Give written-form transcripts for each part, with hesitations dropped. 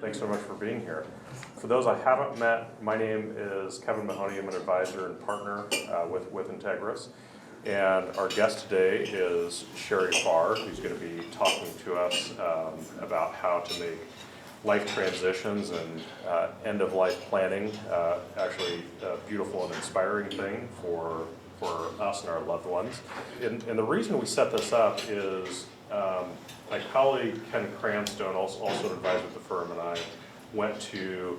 Thanks so much for being here. For those I haven't met, my name is Kevin Mahoney. I'm an advisor and partner with Integris. And our guest today is Shary Farr, who's going to be talking to us about how to make life transitions and end-of-life planning actually a beautiful and inspiring thing for us and our loved ones. And the reason we set this up is my colleague Ken Cranstone, also an advisor at the firm, and I went to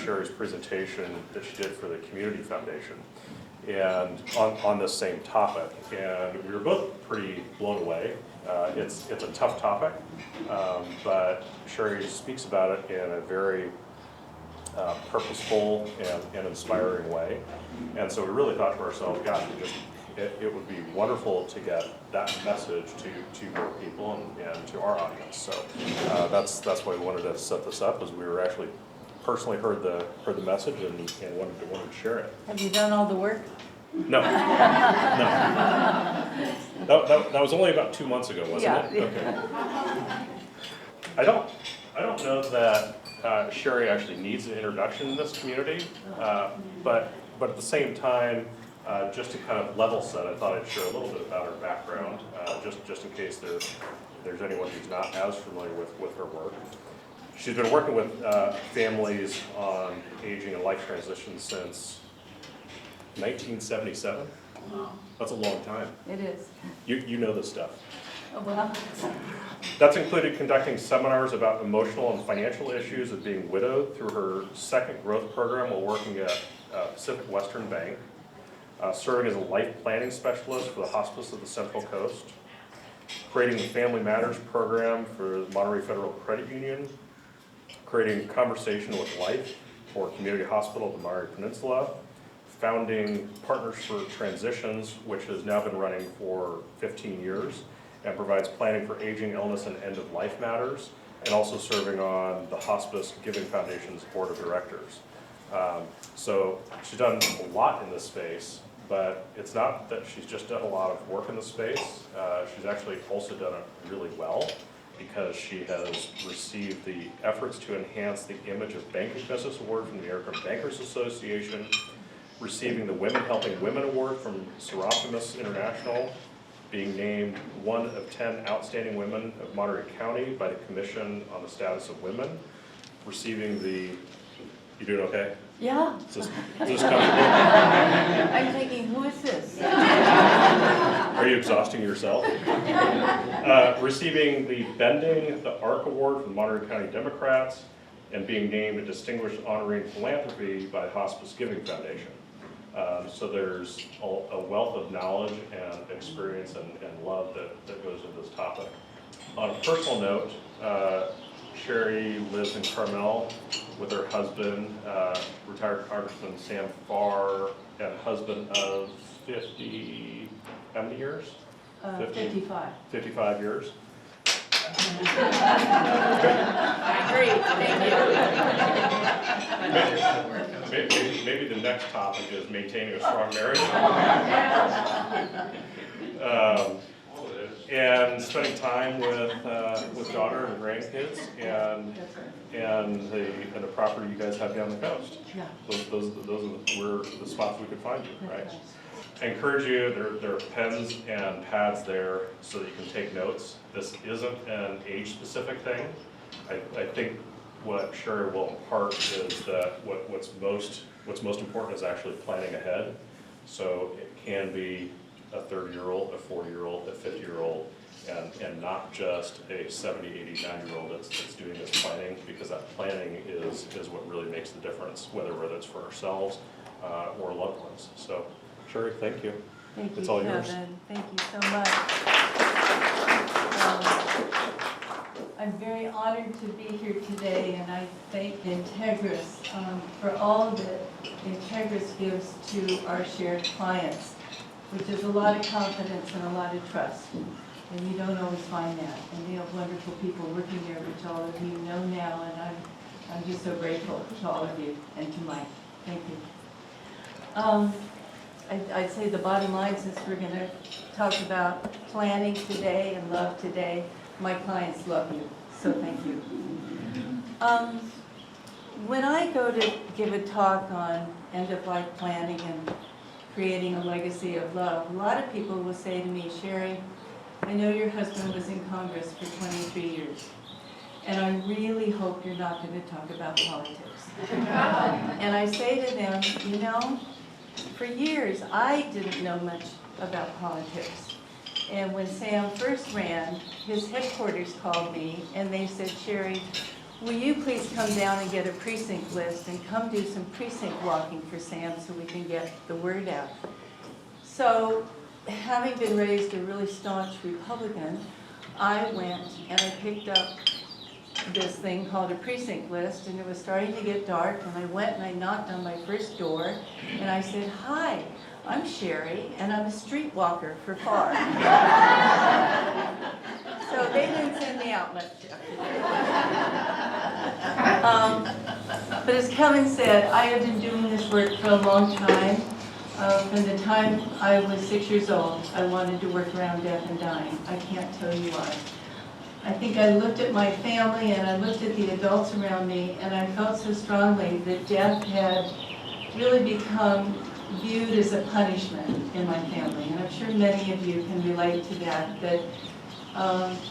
Shary's presentation that she did for the Community Foundation, and on this same topic, and we were both pretty blown away. It's a tough topic, but Shary speaks about it in a very purposeful and inspiring way, and so we really thought to ourselves, gosh, it would be wonderful to get that message to more people and to our audience. So that's why we wanted to set this up, as we were actually personally heard the message and wanted to share it. Have you done all the work? No. No. That was only about 2 months ago, wasn't it? Okay. I don't know that Shary actually needs an introduction in this community, but at the same time, just to kind of level set, I thought I'd share a little bit about her background, just in case there's anyone who's not as familiar with her work. She's been working with families on aging and life transition since 1977. Wow. That's a long time. It is. You know this stuff. Oh, well. That's included conducting seminars about emotional and financial issues of being widowed through her second growth program while working at Pacific Western Bank, serving as a life planning specialist for the Hospice of the Central Coast, creating the Family Matters program for the Monterey Federal Credit Union, creating Conversation with Life for Community Hospital of the Monterey Peninsula, founding Partners for Transitions, which has now been running for 15 years and provides planning for aging, illness, and end-of-life matters, and also serving on the Hospice Giving Foundation's board of directors. So she's done a lot in this space, but it's not that she's just done a lot of work in the space. She's actually also done it really well, because she has received the Efforts to Enhance the Image of Banking Business Award from the American Bankers Association, receiving the Women Helping Women Award from Seroptimus International, being named one of 10 outstanding women of Monterey County by the Commission on the Status of Women, receiving the, you doing okay? Yeah. Is this comfortable? I'm thinking, who is this? Are you exhausting yourself? Receiving the Bending the Arc Award from Monterey County Democrats, and being named a Distinguished Honorary Philanthropy by the Hospice Giving Foundation. So there's a wealth of knowledge and experience and love that goes into this topic. On a personal note, Shary lives in Carmel with her husband, retired Congressman Sam Farr, and husband of 50, how many years? 55. 55 years. Maybe the next topic is maintaining a strong marriage. And spending time with daughter and grandkids, and the property you guys have down the coast. Yeah. Those were the spots we could find you, right? I encourage you, there are pens and pads there so that you can take notes. This isn't an age-specific thing. I think what Shary will impart is that what's most important is actually planning ahead. So it can be a 30-year-old, a 40-year-old, a 50-year-old, and not just a 70, 80, 90-year-old that's doing this planning, because that planning is what really makes the difference, whether it's for ourselves or loved ones. So, Shary, thank you. Thank you, it's all Kevin. yours. Thank you so much. I'm very honored to be here today, and I thank Integris for all that Integris gives to our shared clients, which is a lot of confidence and a lot of trust. And you don't always find that. And you have wonderful people working there, which all of you know now, and I'm just so grateful to all of you and to Mike. Thank you. I'd say the bottom line, since we're going to talk about planning today and love today, my clients love you, so thank you. When I go to give a talk on end-of-life planning and creating a legacy of love, a lot of people will say to me, Shary, I know your husband was in Congress for 23 years, and I really hope you're not going to talk about politics. And I say to them, you know, for years I didn't know much about politics. And when Sam first ran, his headquarters called me and they said, Shary, will you please come down and get a precinct list and come do some precinct walking for Sam so we can get the word out. So, having been raised a really staunch Republican, I went and I picked up this thing called a precinct list, and it was starting to get dark, and I went and I knocked on my first door and I said, hi, I'm Shary and I'm a streetwalker for Farr. So they didn't send me out much but as Kevin said, I have been doing this work for a long time. From the time I was 6 years old, I wanted to work around death and dying. I can't tell you why. I think I looked at my family and I looked at the adults around me, and I felt so strongly that death had really become viewed as a punishment in my family. And I'm sure many of you can relate to that, that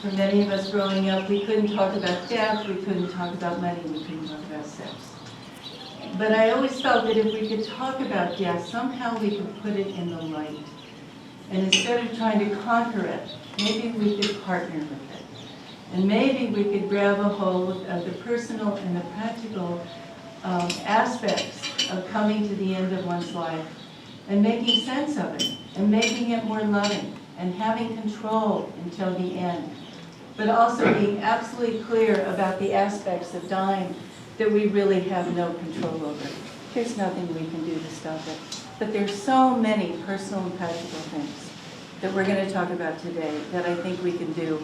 for many of us growing up, we couldn't talk about death, we couldn't talk about money, we couldn't talk about sex. But I always felt that if we could talk about death, somehow we could put it in the light. And instead of trying to conquer it, maybe we could partner with it. And maybe we could grab a hold of the personal and the practical aspects of coming to the end of one's life and making sense of it and making it more loving and having control until the end. But also being absolutely clear about the aspects of dying that we really have no control over. There's nothing we can do to stop it. But there's so many personal and practical things that we're going to talk about today that I think we can do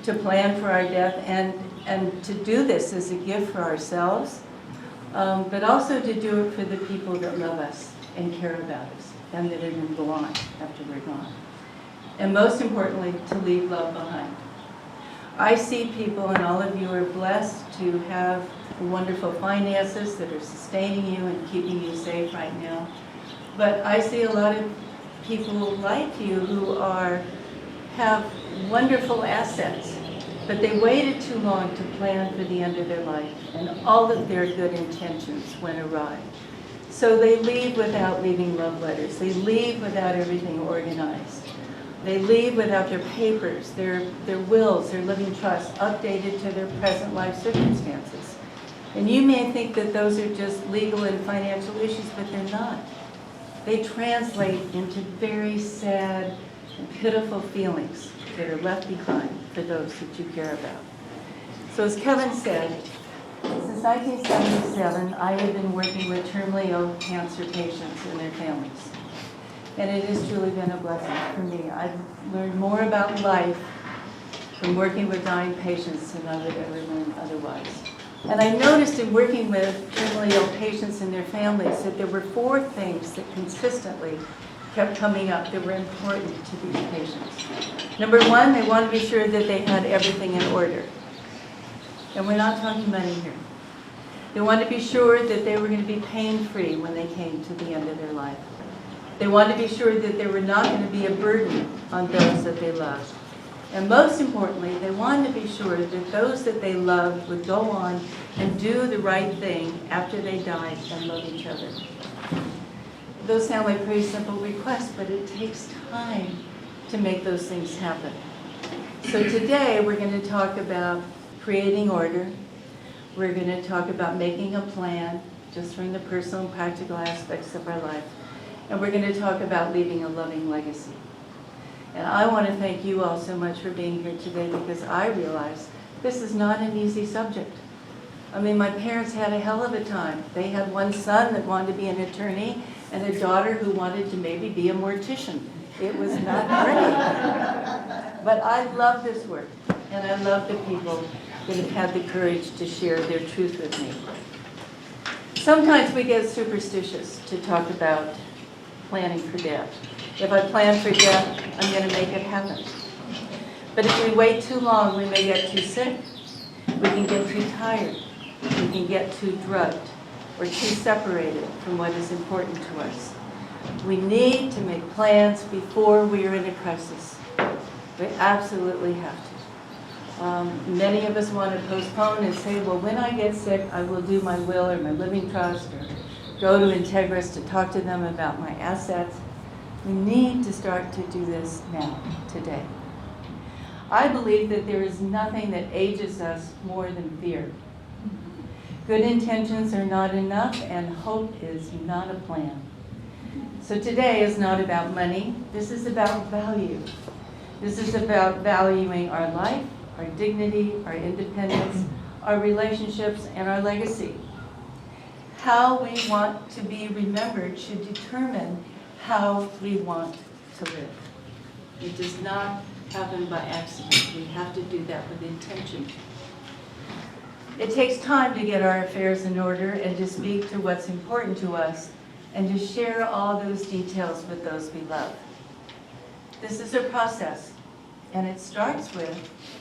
to plan for our death and to do this as a gift for ourselves, but also to do it for the people that love us and care about us and that are going to go on after we're gone. And most importantly, to leave love behind. I see people, and all of you are blessed to have wonderful finances that are sustaining you and keeping you safe right now. But I see a lot of people like you who have wonderful assets, but they waited too long to plan for the end of their life, and all of their good intentions went awry. So they leave without leaving love letters. They leave without everything organized. They leave without their papers, their wills, their living trusts updated to their present life circumstances. And you may think that those are just legal and financial issues, but they're not. They translate into very sad and pitiful feelings that are left behind for those that you care about. So as Kevin said, since 1977, I have been working with terminally ill cancer patients and their families. And it has truly been a blessing for me. I've learned more about life from working with dying patients than I would ever learn otherwise. And I noticed in working with terminally ill patients and their families that there were 4 things that consistently kept coming up that were important to these patients. Number 1, they wanted to be sure that they had everything in order. And we're not talking money here. They wanted to be sure that they were going to be pain-free when they came to the end of their life. They wanted to be sure that they were not going to be a burden on those that they loved. And most importantly, they wanted to be sure that those that they loved would go on and do the right thing after they died and love each other. Those sound like pretty simple requests, but it takes time to make those things happen. So today we're going to talk about creating order. We're going to talk about making a plan, just from the personal and practical aspects of our life. And we're going to talk about leaving a loving legacy. And I want to thank you all so much for being here today, because I realize this is not an easy subject. I mean, my parents had a hell of a time. They had one son that wanted to be an attorney and a daughter who wanted to maybe be a mortician. It was not pretty. But I love this work, and I love the people that have had the courage to share their truth with me. Sometimes we get superstitious to talk about planning for death. If I plan for death, I'm going to make it happen. But if we wait too long, we may get too sick, we can get too tired, we can get too drugged, or too separated from what is important to us. We need to make plans before we are in a crisis. We absolutely have to. Many of us want to postpone and say, well, when I get sick, I will do my will or my living trust or go to Integris to talk to them about my assets. We need to start to do this now, today. I believe that there is nothing that ages us more than fear. Good intentions are not enough, and hope is not a plan. So today is not about money. This is about value. This is about valuing our life, our dignity, our independence, our relationships, and our legacy. How we want to be remembered should determine how we want to live. It does not happen by accident. We have to do that with intention. It takes time to get our affairs in order and to speak to what's important to us and to share all those details with those we love. This is a process, and it starts with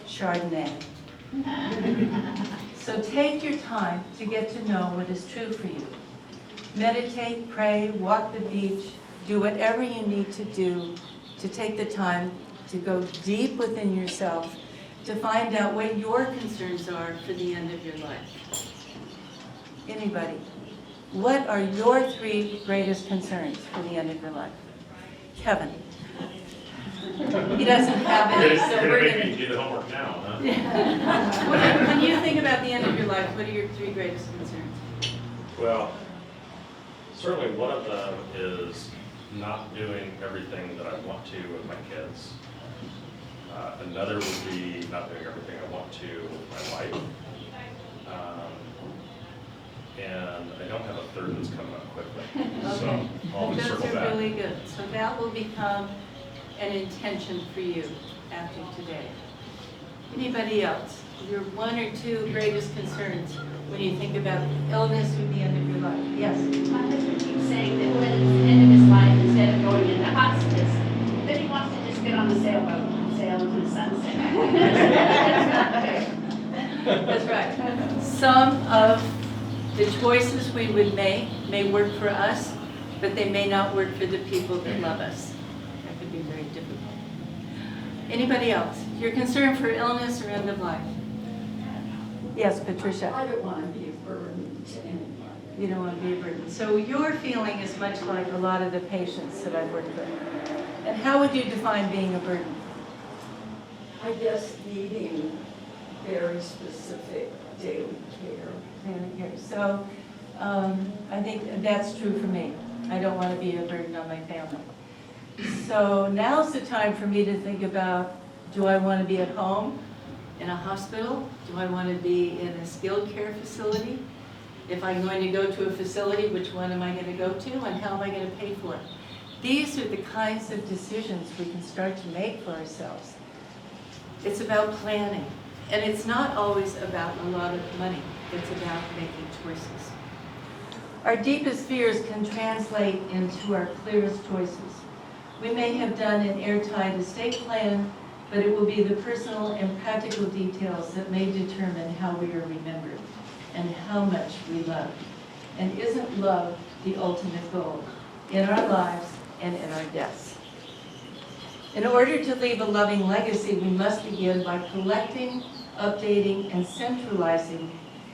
Chardonnay. So take your time to get to know what is true for you. Meditate, pray, walk the beach, do whatever you need to do to take the time to go deep within yourself to find out what your concerns are for the end of your life. Anybody? What are your 3 greatest concerns for the end of your life? Kevin. He doesn't have any, so we're going to do the homework now, huh? When you think about the end of your life, what are your 3 greatest concerns? Well, certainly one of them is not doing everything that I want to with my kids. Another would be not doing everything I want to with my wife. And I don't have a third that's coming up quickly. Okay. So I'll Those circle are back. really good. So that will become an intention for you after today. Anybody else? Your 1 or 2 greatest concerns when you think about illness or the end of your life? Yes? My husband keeps saying that when it's the end of his life, instead of going into hospice, that he wants to just get on the sailboat and sail into the sunset. That's right. Some of the choices we would make may work for us, but they may not work for the people that love us. That could be very difficult. Anybody else? You're concerned for illness or end of life? Yes, Patricia. I don't want to be a burden to anyone. You don't want to be a burden. So your feeling is much like a lot of the patients that I've worked with. And how would you define being a burden? I guess needing very specific daily care. So I think that's true for me. I don't want to be a burden on my family. So now's the time for me to think about, do I want to be at home, in a hospital? Do I want to be in a skilled care facility? If I'm going to go to a facility, which one am I going to go to, and how am I going to pay for it? These are the kinds of decisions we can start to make for ourselves. It's about planning. And it's not always about a lot of money. It's about making choices. Our deepest fears can translate into our clearest choices. We may have done an airtight estate plan, but it will be the personal and practical details that may determine how we are remembered and how much we love. And isn't love the ultimate goal in our lives and in our deaths? In order to leave a loving legacy, we must begin by collecting, updating, and centralizing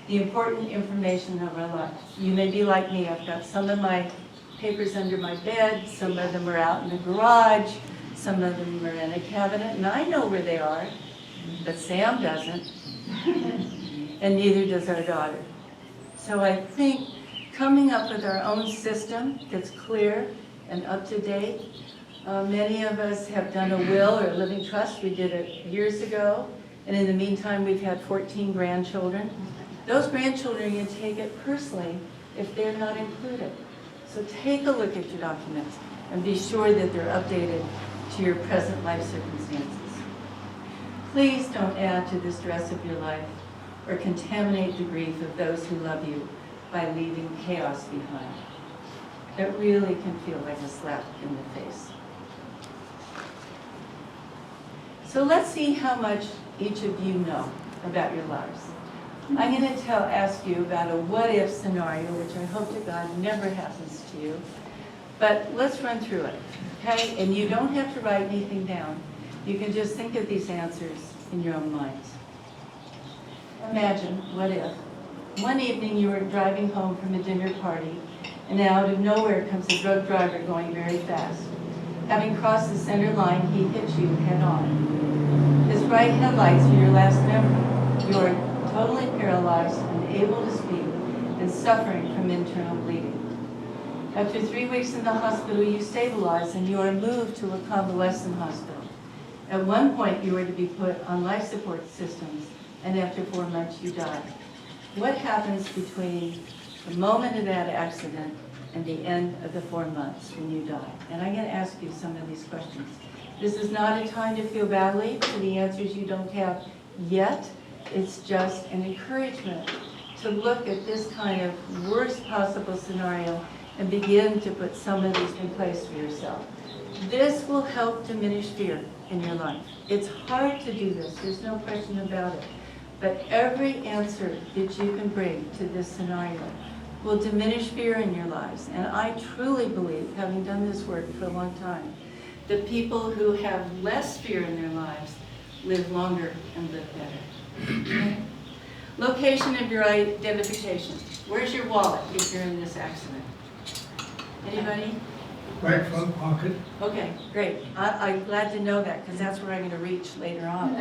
the important information of our life. You may be like me. I've got some of my papers under my bed, some of them are out in the garage, some of them are in a cabinet, and I know where they are, but Sam doesn't, and neither does our daughter. So I think coming up with our own system that's clear and up to date. Many of us have done a will or a living trust. We did it years ago. And in the meantime, we've had 14 grandchildren. Those grandchildren, you take it personally if they're not included. So take a look at your documents and be sure that they're updated to your present life circumstances. Please don't add to the stress of your life or contaminate the grief of those who love you by leaving chaos behind. It really can feel like a slap in the face. So let's see how much each of you know about your lives. I'm going to ask you about a what-if scenario, which I hope to God never happens to you. But let's run through it, okay? And you don't have to write anything down. You can just think of these answers in your own minds. Imagine, what if? One evening you were driving home from a dinner party, and out of nowhere comes a drug driver going very fast. Having crossed the center line, he hits you head on. His right headlights are your last memory. You are totally paralyzed, unable to speak, and suffering from internal bleeding. After 3 weeks in the hospital, you stabilize and you are moved to a convalescent hospital. At one point, you were to be put on life support systems, and after 4 months, you die. What happens between the moment of that accident and the end of the 4 months when you die? And I'm going to ask you some of these questions. This is not a time to feel badly for the answers you don't have yet. It's just an encouragement to look at this kind of worst possible scenario and begin to put some of these in place for yourself. This will help diminish fear in your life. It's hard to do this, there's no question about it. But every answer that you can bring to this scenario will diminish fear in your lives. And I truly believe, having done this work for a long time, that people who have less fear in their lives live longer and live better. Okay? Location of your identification. Where's your wallet if you're in this accident? Anybody? Right front pocket. Okay, great. I'm glad to know that because that's where I'm going to reach later on.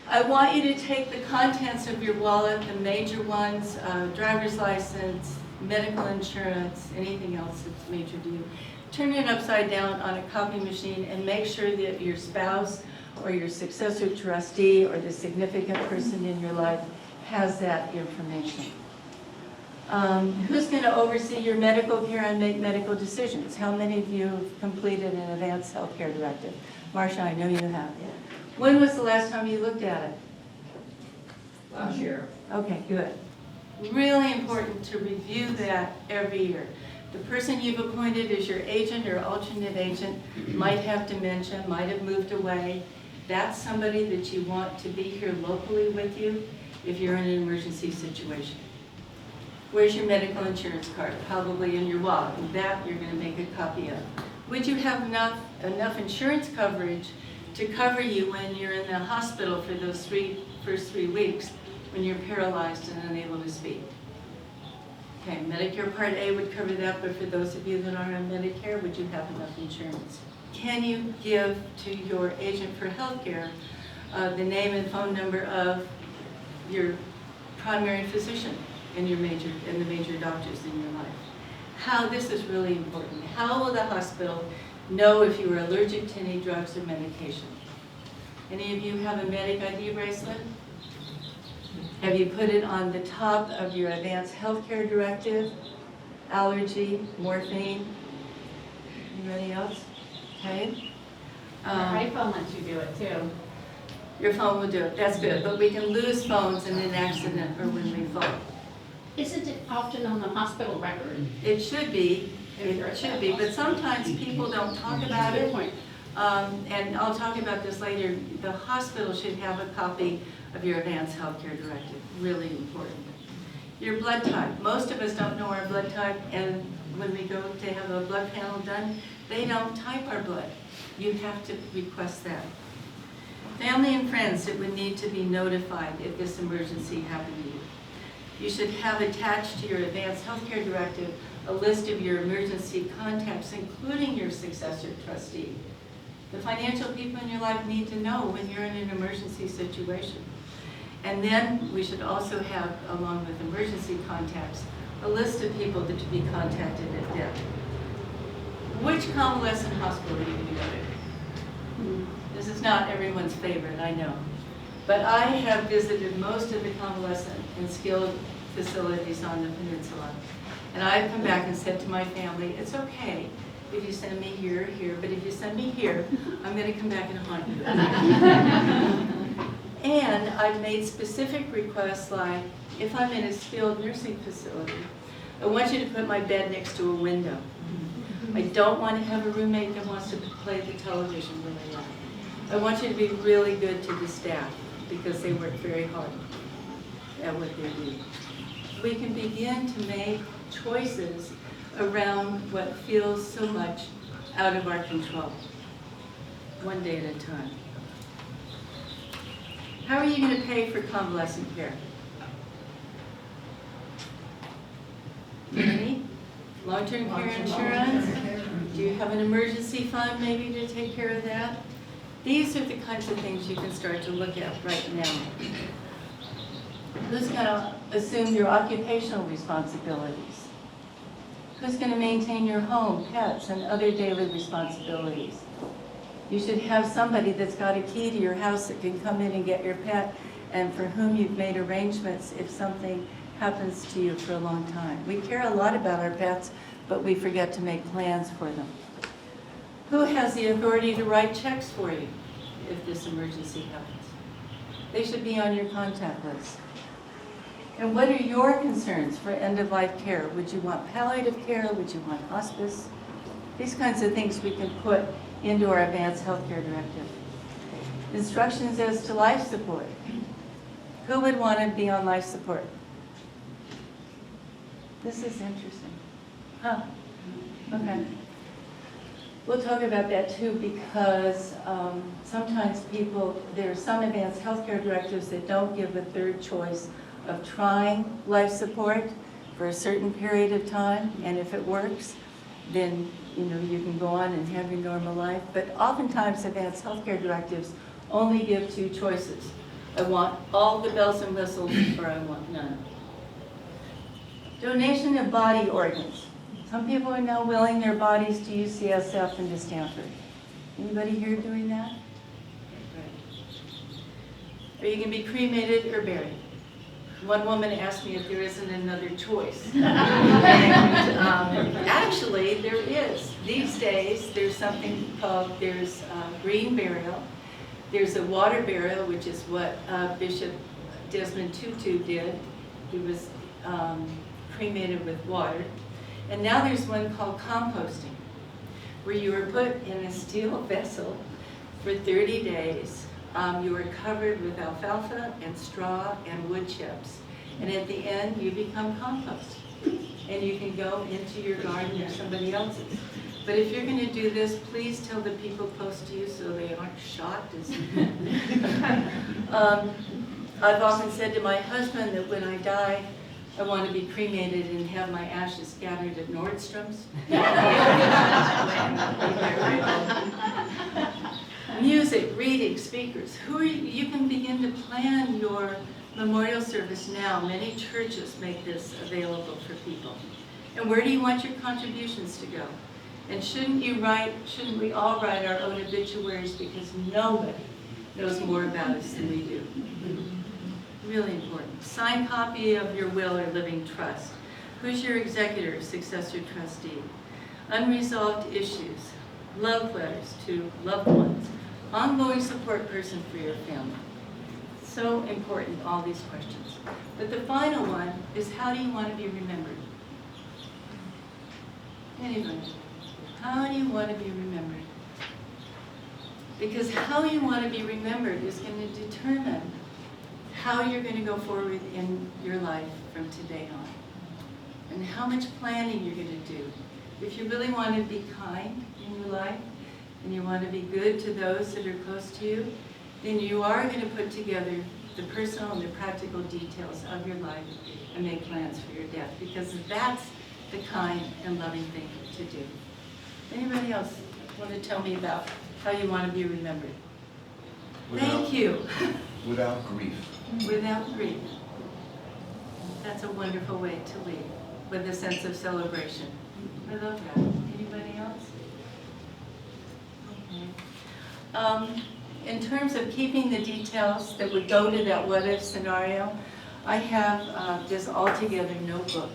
I want you to take the contents of your wallet, the major ones, driver's license, medical insurance, anything else that's major to you. Turn it upside down on a copy machine and make sure that your spouse or your successor trustee or the significant person in your life has that information. Who's going to oversee your medical care and make medical decisions? How many of you have completed an advanced health care directive? Marcia, I know you have. When was the last time you looked at it? Last year. Okay, good. Really important to review that every year. The person you've appointed as your agent or alternate agent might have dementia, might have moved away. That's somebody that you want to be here locally with you if you're in an emergency situation. Where's your medical insurance card? Probably in your wallet. And that you're going to make a copy of. Would you have enough insurance coverage to cover you when you're in the hospital for those first 3 weeks when you're paralyzed and unable to speak? Okay, Medicare Part A would cover that, but for those of you that aren't on Medicare, would you have enough insurance? Can you give to your agent for healthcare the name and phone number of your primary physician and the major doctors in your life? This is really important. How will the hospital know if you are allergic to any drugs or medication? Any of you have a Medic ID bracelet? Have you put it on the top of your advanced healthcare directive? Allergy, morphine? Anybody else? Okay. Your iPhone lets you do it too. Your phone will do it. That's good. But we can lose phones in an accident or when we fall. Isn't it often on the hospital record? It should be. It should be. But sometimes people don't talk about it. And I'll talk about this later. The hospital should have a copy of your advanced healthcare directive. Really important. Your blood type. Most of us don't know our blood type, and when we go to have a blood panel done, they don't type our blood. You have to request that. Family and friends that would need to be notified if this emergency happened to you. You should have attached to your advanced healthcare directive a list of your emergency contacts, including your successor trustee. The financial people in your life need to know when you're in an emergency situation. And then we should also have, along with emergency contacts, a list of people that to be contacted at death. Which convalescent hospital are you going to go to? This is not everyone's favorite, I know. But I have visited most of the convalescent and skilled facilities on the peninsula. And I've come back and said to my family, it's okay if you send me here, but if you send me here, I'm going to come back and haunt you. And I've made specific requests like, if I'm in a skilled nursing facility, I want you to put my bed next to a window. I don't want to have a roommate that wants to play the television really loud. I want you to be really good to the staff because they work very hard at what they do. We can begin to make choices around what feels so much out of our control, one day at a time. How are you going to pay for convalescent care? Any? Long-term care insurance? Do you have an emergency fund maybe to take care of that? These are the kinds of things you can start to look at right now. Who's going to assume your occupational responsibilities? Who's going to maintain your home, pets, and other daily responsibilities? You should have somebody that's got a key to your house that can come in and get your pet and for whom you've made arrangements if something happens to you for a long time. We care a lot about our pets, but we forget to make plans for them. Who has the authority to write checks for you if this emergency happens? They should be on your contact list. And what are your concerns for end-of-life care? Would you want palliative care? Would you want hospice? These kinds of things we can put into our advanced healthcare directive. Instructions as to life support. Who would want to be on life support? This is interesting. Huh? Okay. We'll talk about that too because sometimes there are some advanced healthcare directives that don't give a third choice of trying life support for a certain period of time, and if it works, then you can go on and have your normal life. But oftentimes advanced healthcare directives only give two choices. I want all the bells and whistles or I want none. Donation of body organs. Some people are now willing their bodies to UCSF and to Stanford. Anybody here doing that? Right. Are you going to be cremated or buried? One woman asked me if there isn't another choice. And, actually, there is. These days, there's something called, there's green burial. There's a water burial, which is what Bishop Desmond Tutu did. He was cremated with water. And now there's one called composting, where you are put in a steel vessel for 30 days. You are covered with alfalfa and straw and wood chips. And at the end, you become compost. And you can go into your garden or somebody else's. But if you're going to do this, please tell the people close to you so they aren't shocked. I've often said to my husband that when I die, I want to be cremated and have my ashes scattered at Nordstrom's. Music, reading, speakers. Who are you? You can begin to plan your memorial service now. Many churches make this available for people. And where do you want your contributions to go? And shouldn't we all write our own obituaries because nobody knows more about us than we do. Really important. Signed copy of your will or living trust. Who's your executor, successor, trustee? Unresolved issues. Love letters to loved ones. Ongoing support person for your family. So important, all these questions. But the final one is, how do you want to be remembered? Anybody? How do you want to be remembered? Because how you want to be remembered is going to determine how you're going to go forward in your life from today on. And how much planning you're going to do. If you really want to be kind in your life, and you want to be good to those that are close to you, then you are going to put together the personal and the practical details of your life and make plans for your death, because that's the kind and loving thing to do. Anybody else want to tell me about how you want to be remembered? Thank you. Without grief. Without grief. That's a wonderful way to leave, with a sense of celebration. I love that. Anybody else? Okay. In terms of keeping the details that would go to that what-if scenario, I have this all-together notebook.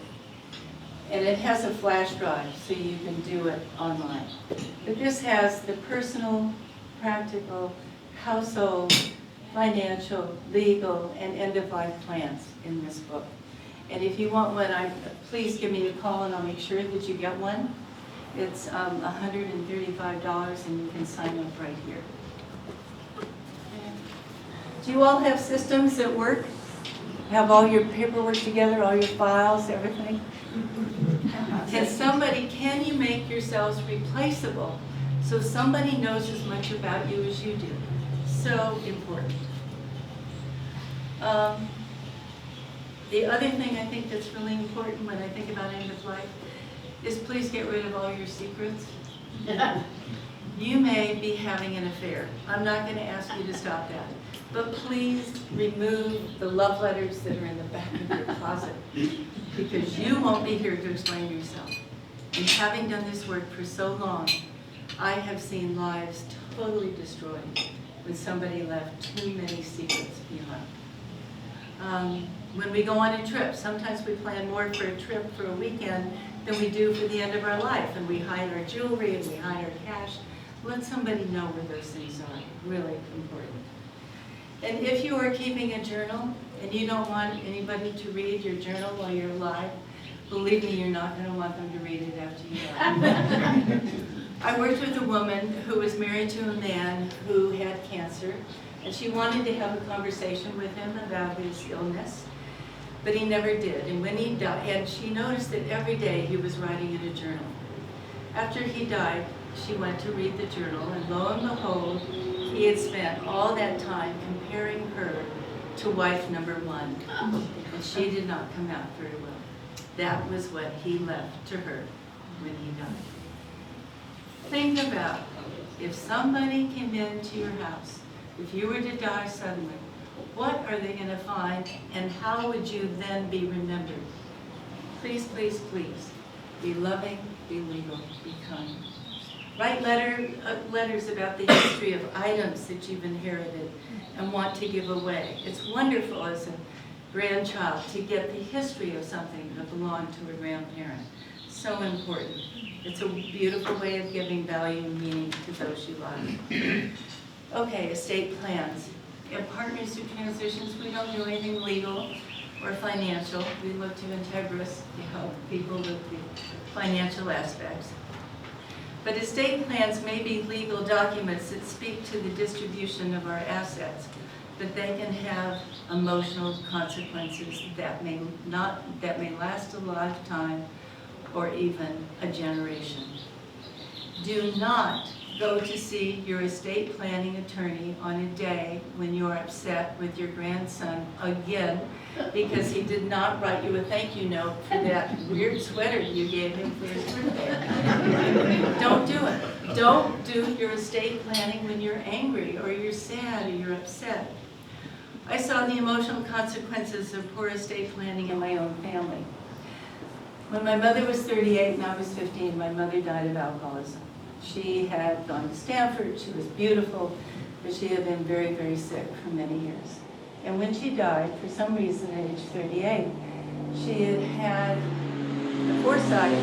And it has a flash drive, so you can do it online. But this has the personal, practical, household, financial, legal, and end-of-life plans in this book. And if you want one, please give me a call and I'll make sure that you get one. It's $135 and you can sign up right here. Do you all have systems that work? Have all your paperwork together, all your files, everything? Can you make yourselves replaceable so somebody knows as much about you as you do? So important. The other thing I think that's really important when I think about end of life is please get rid of all your secrets. You may be having an affair. I'm not going to ask you to stop that. But please remove the love letters that are in the back of your closet, because you won't be here to explain yourself. And having done this work for so long, I have seen lives totally destroyed when somebody left too many secrets behind. When we go on a trip, sometimes we plan more for a trip for a weekend than we do for the end of our life, and we hide our jewelry and we hide our cash. Let somebody know where those things are. Really important. And if you are keeping a journal and you don't want anybody to read your journal while you're alive, believe me, you're not going to want them to read it after you die. I worked with a woman who was married to a man who had cancer, and she wanted to have a conversation with him about his illness, but he never did. And when he died, and she noticed that every day he was writing in a journal. After he died, she went to read the journal, and lo and behold, he had spent all that time comparing her to wife number one, and she did not come out very well. That was what he left to her when he died. Think about if somebody came into your house, if you were to die suddenly, what are they going to find, and how would you then be remembered? Please, please, please, be loving, be legal, be kind. Write letters about the history of items that you've inherited and want to give away. It's wonderful as a grandchild to get the history of something that belonged to a grandparent. So important. It's a beautiful way of giving value and meaning to those you love. Okay, estate plans. In partners through transitions, we don't do anything legal or financial. We look to Integris to help people with the financial aspects. But estate plans may be legal documents that speak to the distribution of our assets, but they can have emotional consequences that may last a lifetime or even a generation. Do not go to see your estate planning attorney on a day when you're upset with your grandson again because he did not write you a thank you note for that weird sweater you gave him for his birthday. Don't do it. Don't do your estate planning when you're angry or you're sad or you're upset. I saw the emotional consequences of poor estate planning in my own family. When my mother was 38 and I was 15, my mother died of alcoholism. She had gone to Stanford, she was beautiful, but she had been very, very sick for many years. And when she died, for some reason at age 38, she had had the foresight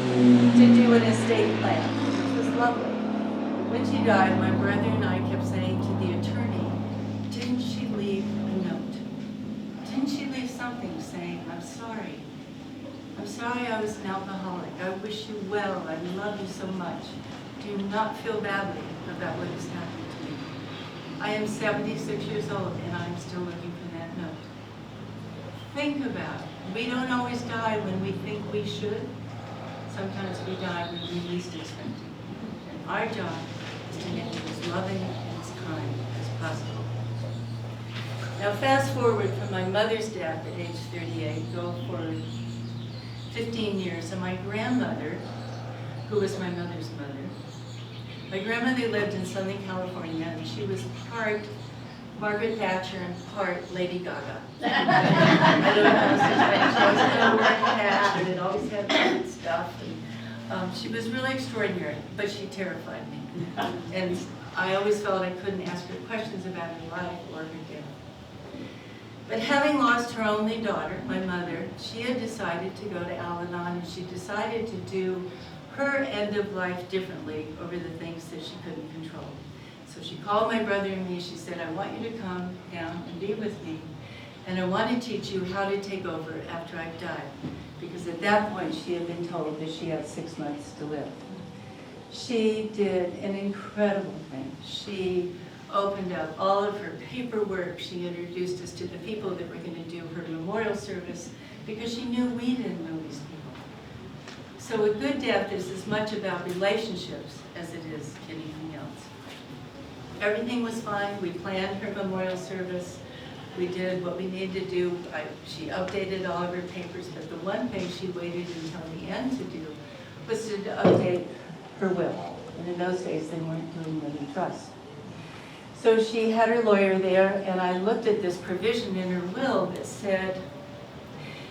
to do an estate plan, which was lovely. When she died, my brother and I kept saying to the attorney, didn't she leave a note? Didn't she leave something saying, I'm sorry. I'm sorry I was an alcoholic. I wish you well. I love you so much. Do not feel badly about what has happened to me. I am 76 years old and I'm still looking for that note. Think about it. We don't always die when we think we should. Sometimes we die when we least expect it. And our job is to make it as loving and as kind as possible. Now fast forward from my mother's death at age 38, go forward 15 years, and my grandmother, who was my mother's mother, my grandmother lived in Southern California, and she was part Margaret Thatcher and part Lady Gaga. I don't know how to say it. She always had a red hat, and it always had good stuff. And, she was really extraordinary, but she terrified me. And I always felt I couldn't ask her questions about her life or her death. But having lost her only daughter, my mother, she had decided to go to Al-Anon, and she decided to do her end of life differently over the things that she couldn't control. So she called my brother and me, she said, I want you to come down and be with me And I want to teach you how to take over after I've died. Because at that point, she had been told that she had 6 months to live. She did an incredible thing. She opened up all of her paperwork. She introduced us to the people that were going to do her memorial service because she knew we didn't know these people. So a good death is as much about relationships as it is anything else. Everything was fine. We planned her memorial service. We did what we needed to do. She updated all of her papers, but the one thing she waited until the end to do was to update her will. And in those days, they weren't doing living trust. So she had her lawyer there, and I looked at this provision in her will that said,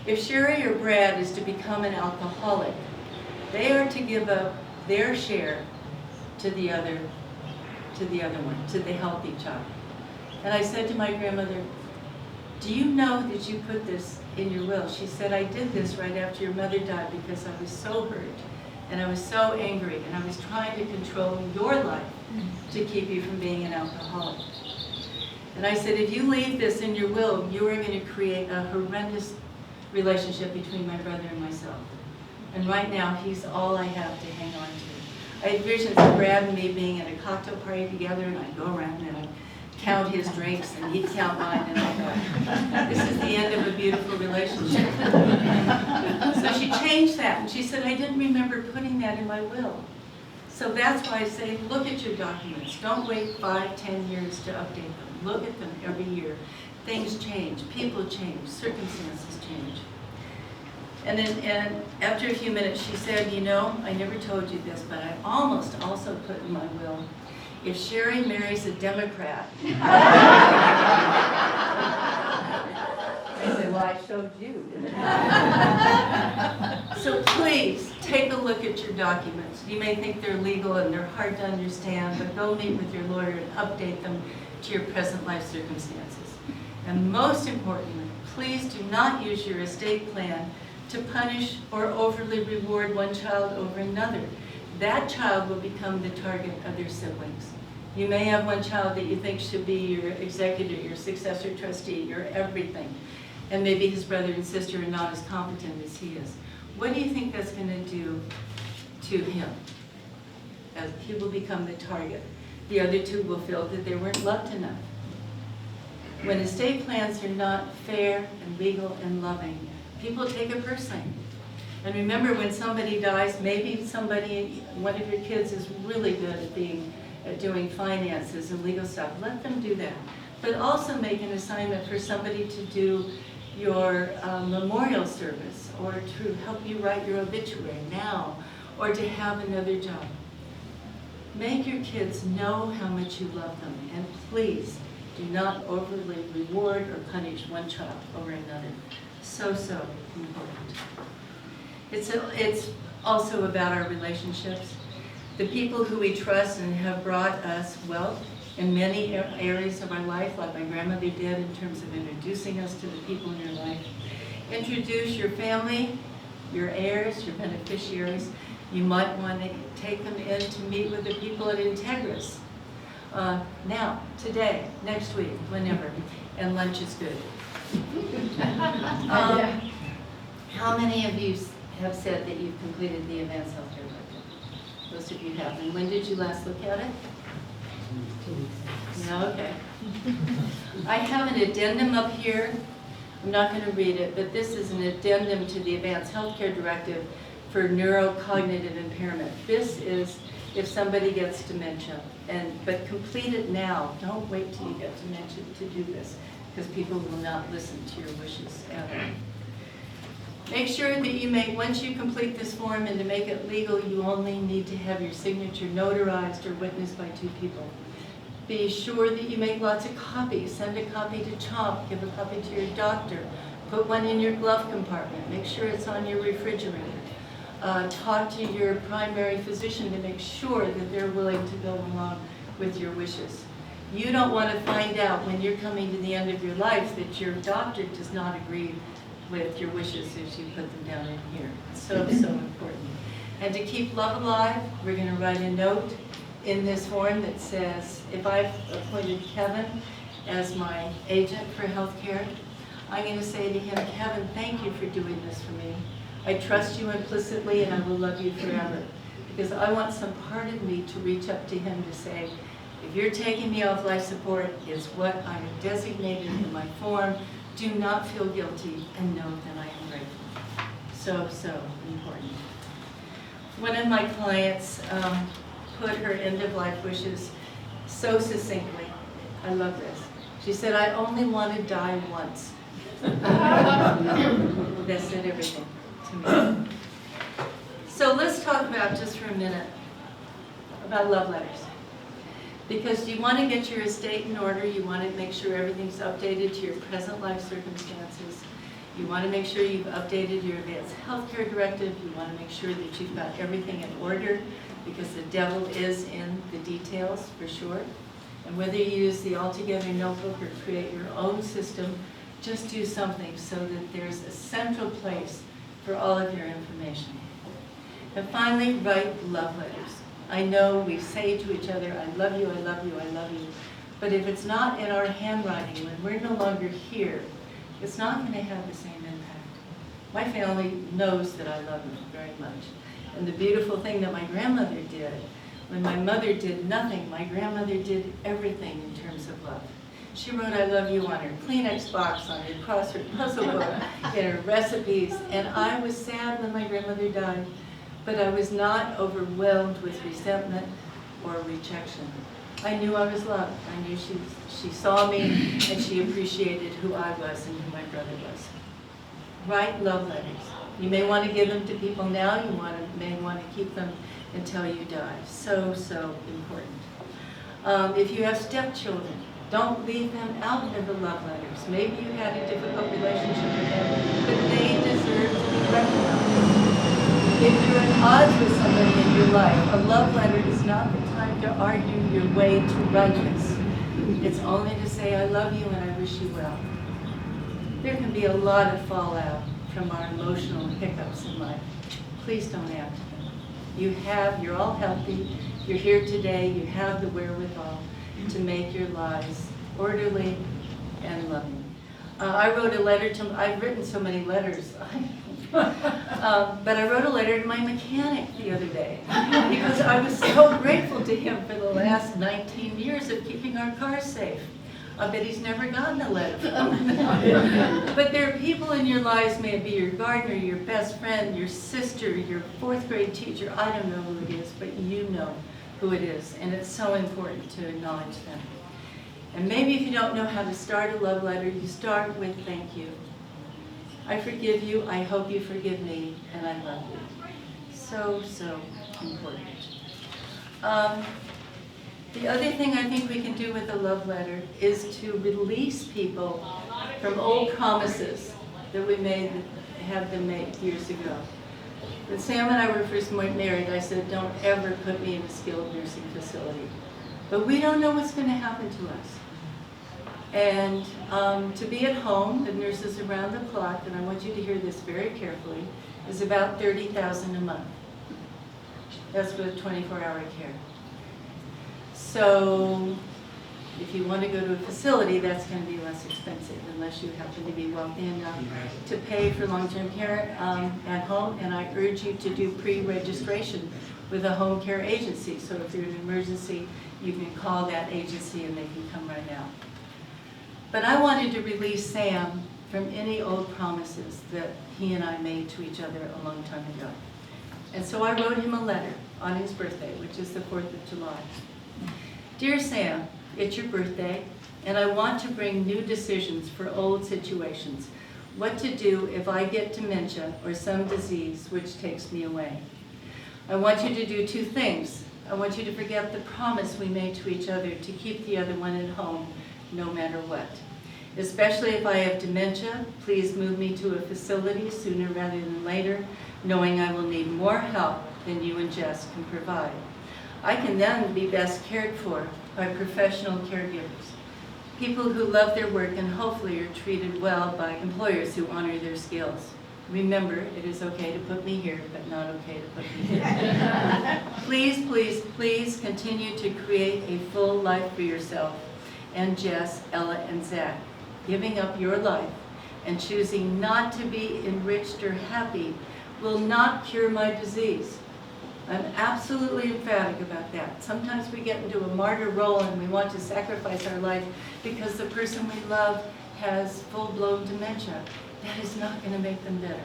if Shary or Brad is to become an alcoholic, they are to give up their share to the other one, to the healthy child. And I said to my grandmother, do you know that you put this in your will? She said, I did this right after your mother died because I was so hurt and I was so angry and I was trying to control your life to keep you from being an alcoholic. And I said, if you leave this in your will, you are going to create a horrendous relationship between my brother and myself. And right now, he's all I have to hang on to. I had visions of Brad and me being at a cocktail party together, and I'd go around and I'd count his drinks, and he'd count mine, and I thought, this is the end of a beautiful relationship. So she changed that, and she said, I didn't remember putting that in my will. So that's why I say, look at your documents. Don't wait 5, 10 years to update them. Look at them every year. Things change, people change, circumstances change. And then after a few minutes, she said, you know, I never told you this, but I almost also put in my will, if Shary marries a Democrat. I said, well, I showed you, didn't I? So please, take a look at your documents. You may think they're legal and they're hard to understand, but go meet with your lawyer and update them to your present life circumstances. And most importantly, please do not use your estate plan to punish or overly reward one child over another. That child will become the target of their siblings. You may have one child that you think should be your executor, your successor trustee, your everything, and maybe his brother and sister are not as competent as he is. What do you think that's going to do to him? As he will become the target. The other two will feel that they weren't loved enough. When estate plans are not fair and legal and loving, people take it personally. And remember, when somebody dies, maybe somebody, one of your kids is really good at doing finances and legal stuff. Let them do that. But also make an assignment for somebody to do your memorial service, or to help you write your obituary now, or to have another job. Make your kids know how much you love them, and please do not overly reward or punish one child over another. So important. It's also about our relationships. The people who we trust and have brought us wealth in many areas of our life, like my grandmother did in terms of introducing us to the people in your life. Introduce your family, your heirs, your beneficiaries. You might want to take them in to meet with the people at Integris. Now, today, next week, whenever, and lunch is good. How many of you have said that you've completed the advanced healthcare budget? Most of you have. And when did you last look at it? 2 weeks. Yeah, okay. I have an addendum up here. I'm not going to read it, but this is an addendum to the Advanced Healthcare Directive for neurocognitive impairment. This is if somebody gets dementia, but complete it now. Don't wait till you get dementia to do this, because people will not listen to your wishes ever. Make sure that you once you complete this form, and to make it legal, you only need to have your signature notarized or witnessed by 2 people. Be sure that you make lots of copies. Send a copy to CHOP, give a copy to your doctor, put one in your glove compartment, make sure it's on your refrigerator. Talk to your primary physician to make sure that they're willing to go along with your wishes. You don't want to find out when you're coming to the end of your life that your doctor does not agree with your wishes if you put them down in here. It's so important. And to keep love alive, we're going to write a note in this form that says, if I've appointed Kevin as my agent for healthcare, I'm going to say to him, Kevin, thank you for doing this for me. I trust you implicitly and I will love you forever. Because I want some part of me to reach up to him to say, if you're taking me off life support, it's what I have designated in my form. Do not feel guilty and know that I am grateful. So, so important. One of my clients put her end-of-life wishes so succinctly. I love this. She said, I only want to die once. That said everything to me. So let's talk about, just for a minute, about love letters. Because you want to get your estate in order, you want to make sure everything's updated to your present life circumstances. You want to make sure you've updated your advanced healthcare directive. You want to make sure that you've got everything in order, because the devil is in the details, for sure. And whether you use the Altogether notebook or create your own system, just do something so that there's a central place for all of your information. And finally, write love letters. I know we say to each other, I love you, I love you, I love you. But if it's not in our handwriting, when we're no longer here, it's not going to have the same impact. My family knows that I love them very much. And the beautiful thing that my grandmother did, when my mother did nothing, my grandmother did everything in terms of love. She wrote I love you on her Kleenex box, on her crossword puzzle book, in her recipes. And I was sad when my grandmother died, but I was not overwhelmed with resentment or rejection. I knew I was loved. I knew she saw me and she appreciated who I was and who my brother was. Write love letters. You may want to give them to people now. You may want to keep them until you die. So, so important. If you have stepchildren, don't leave them out of the love letters. Maybe you had a difficult relationship with them, but they deserve to be recognized. If you're at odds with somebody in your life, a love letter is not the time to argue your way to rightness. It's only to say, I love you and I wish you well. There can be a lot of fallout from our emotional hiccups in life. Please don't add to them. You're all healthy, you're here today, you have the wherewithal to make your lives orderly and loving. I wrote a letter to, I've written so many letters, but I wrote a letter to my mechanic the other day because I was so grateful to him for the last 19 years of keeping our cars safe. I bet he's never gotten a letter from me. But there are people in your lives, may it be your gardener, your best friend, your sister, your 4th grade teacher, I don't know who it is, but you know who it is, and it's so important to acknowledge them. And maybe if you don't know how to start a love letter, you start with thank you. I forgive you, I hope you forgive me, and I love you. So, so important. The other thing I think we can do with a love letter is to release people from old promises that we have them make years ago. When Sam and I were first married, I said, don't ever put me in a skilled nursing facility. But we don't know what's going to happen to us. And to be at home, the nurses around the clock, and I want you to hear this very carefully, is about $30,000 a month. That's with 24-hour care. So if you want to go to a facility, that's going to be less expensive unless you happen to be wealthy enough to pay for long-term care at home. And I urge you to do pre-registration with a home care agency. So if there's an emergency, you can call that agency and they can come right out. But I wanted to release Sam from any old promises that he and I made to each other a long time ago. And so I wrote him a letter on his birthday, which is the 4th of July. Dear Sam, it's your birthday, and I want to bring new decisions for old situations. What to do if I get dementia or some disease which takes me away. I want you to do 2 things. I want you to forget the promise we made to each other to keep the other one at home no matter what. Especially if I have dementia, please move me to a facility sooner rather than later, knowing I will need more help than you and Jess can provide. I can then be best cared for by professional caregivers, people who love their work and hopefully are treated well by employers who honor their skills. Remember, it is okay to put me here, but not okay to put me here. Please, please, please continue to create a full life for yourself and Jess, Ella, and Zach, giving up your life and choosing not to be enriched or happy will not cure my disease. I'm absolutely emphatic about that. Sometimes we get into a martyr role and we want to sacrifice our life because the person we love has full-blown dementia. That is not going to make them better.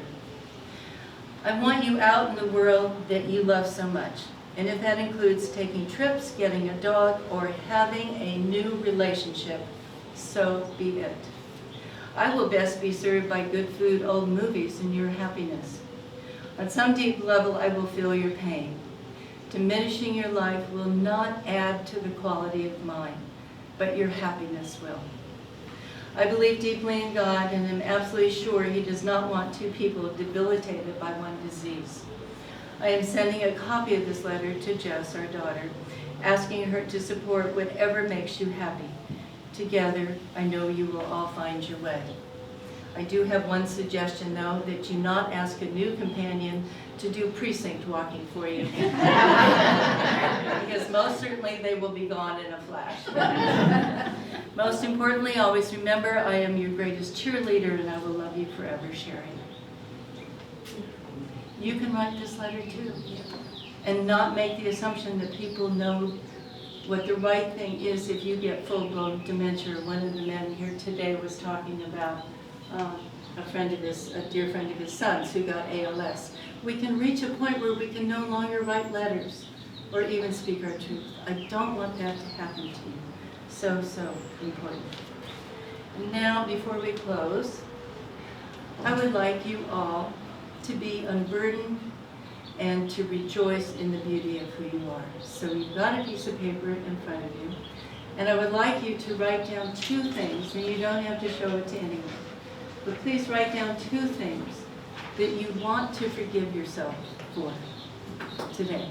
I want you out in the world that you love so much. And if that includes taking trips, getting a dog, or having a new relationship, so be it. I will best be served by good food, old movies, and your happiness. On some deep level, I will feel your pain. Diminishing your life will not add to the quality of mine, but your happiness will. I believe deeply in God and am absolutely sure He does not want two people debilitated by one disease. I am sending a copy of this letter to Jess, our daughter, asking her to support whatever makes you happy. Together, I know you will all find your way. I do have one suggestion, though, that you not ask a new companion to do precinct walking for you. Because most certainly they will be gone in a flash. Most importantly, always remember, I am your greatest cheerleader and I will love you forever, Shary. You can write this letter too, and not make the assumption that people know what the right thing is if you get full-blown dementia. One of the men here today was talking about a dear friend of his son's who got ALS. We can reach a point where we can no longer write letters or even speak our truth. I don't want that to happen to you. So, so important. Now, before we close, I would like you all to be unburdened and to rejoice in the beauty of who you are. So you've got a piece of paper in front of you, and I would like you to write down 2 things, and you don't have to show it to anyone. But please write down 2 things that you want to forgive yourself for today.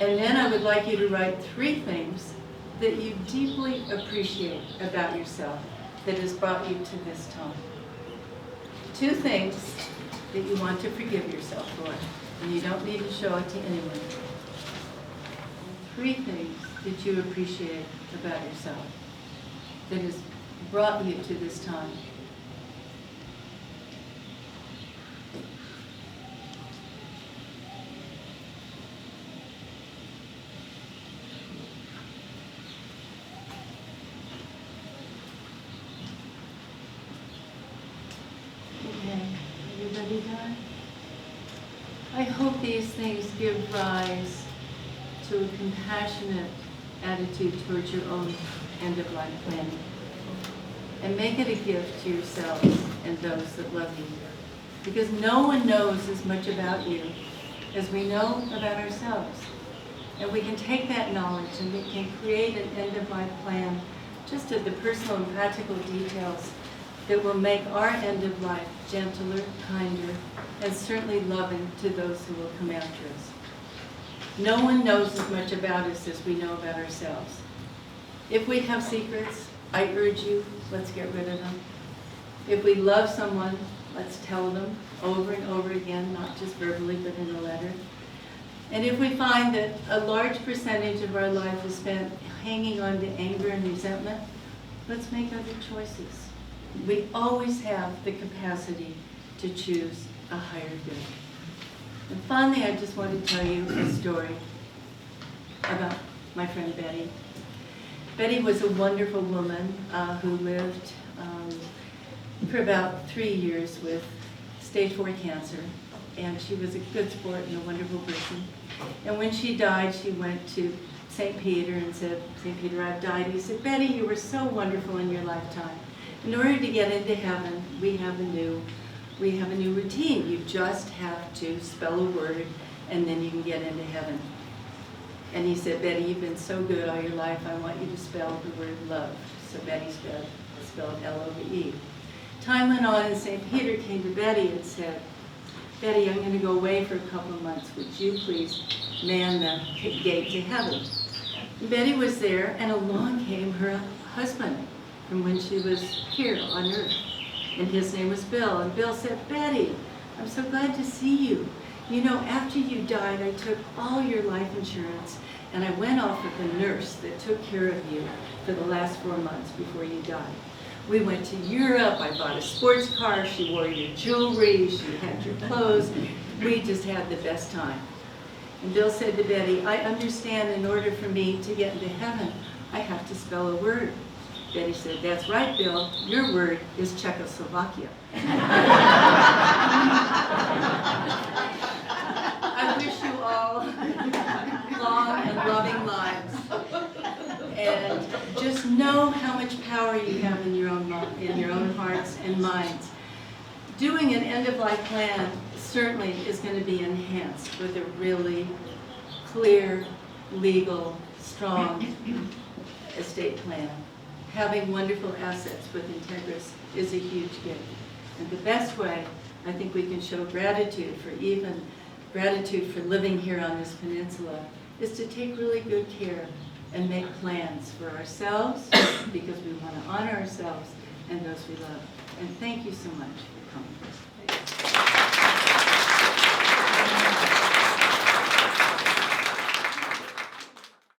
And then I would like you to write 3 things that you deeply appreciate about yourself that has brought you to this time. 2 things that you want to forgive yourself for, and you don't need to show it to anyone. 3 things that you appreciate about yourself that has brought you to this time. Done? I hope these things give rise to a compassionate attitude towards your own end-of-life planning. And make it a gift to yourselves and those that love you. Because no one knows as much about you as we know about ourselves. And we can take that knowledge and we can create an end-of-life plan just of the personal and practical details that will make our end of life gentler, kinder, and certainly loving to those who will come after us. No one knows as much about us as we know about ourselves. If we have secrets, I urge you, let's get rid of them. If we love someone, let's tell them over and over again, not just verbally, but in a letter. And if we find that a large percentage of our life is spent hanging on to anger and resentment, let's make other choices. We always have the capacity to choose a higher good. And finally, I just want to tell you a story about my friend Betty. Betty was a wonderful woman who lived for about 3 years with stage 4 cancer. And she was a good sport and a wonderful person. And when she died, she went to St. Peter and said, "St. Peter, I've died." He said, "Betty, you were so wonderful in your lifetime. In order to get into heaven, we have a new routine. You just have to spell a word and then you can get into heaven." And he said, "Betty, you've been so good all your life. I want you to spell the word love." So Betty spelled L-O-V-E. Time went on and St. Peter came to Betty and said, "Betty, I'm going to go away for a couple of months. Would you please man the gate to heaven?" And Betty was there, and along came her husband from when she was here on earth. And his name was Bill. And Bill said, "Betty, I'm so glad to see you. You know, after you died, I took all your life insurance, and I went off with a nurse that took care of you for the last 4 months before you died. We went to Europe, I bought a sports car, she wore your jewelry, she had your clothes. We just had the best time. And Bill said to Betty, I understand in order for me to get into heaven, I have to spell a word. Betty said, that's right, Bill, your word is Czechoslovakia. I wish you all long and loving lives. And just know how much power you have in your own hearts and minds. Doing an end-of-life plan certainly is going to be enhanced with a really clear, legal, strong estate plan. Having wonderful assets with Integris is a huge gift. And the best way I think we can show gratitude for living here on this peninsula is to take really good care and make plans for ourselves because we want to honor ourselves and those we love. And thank you so much.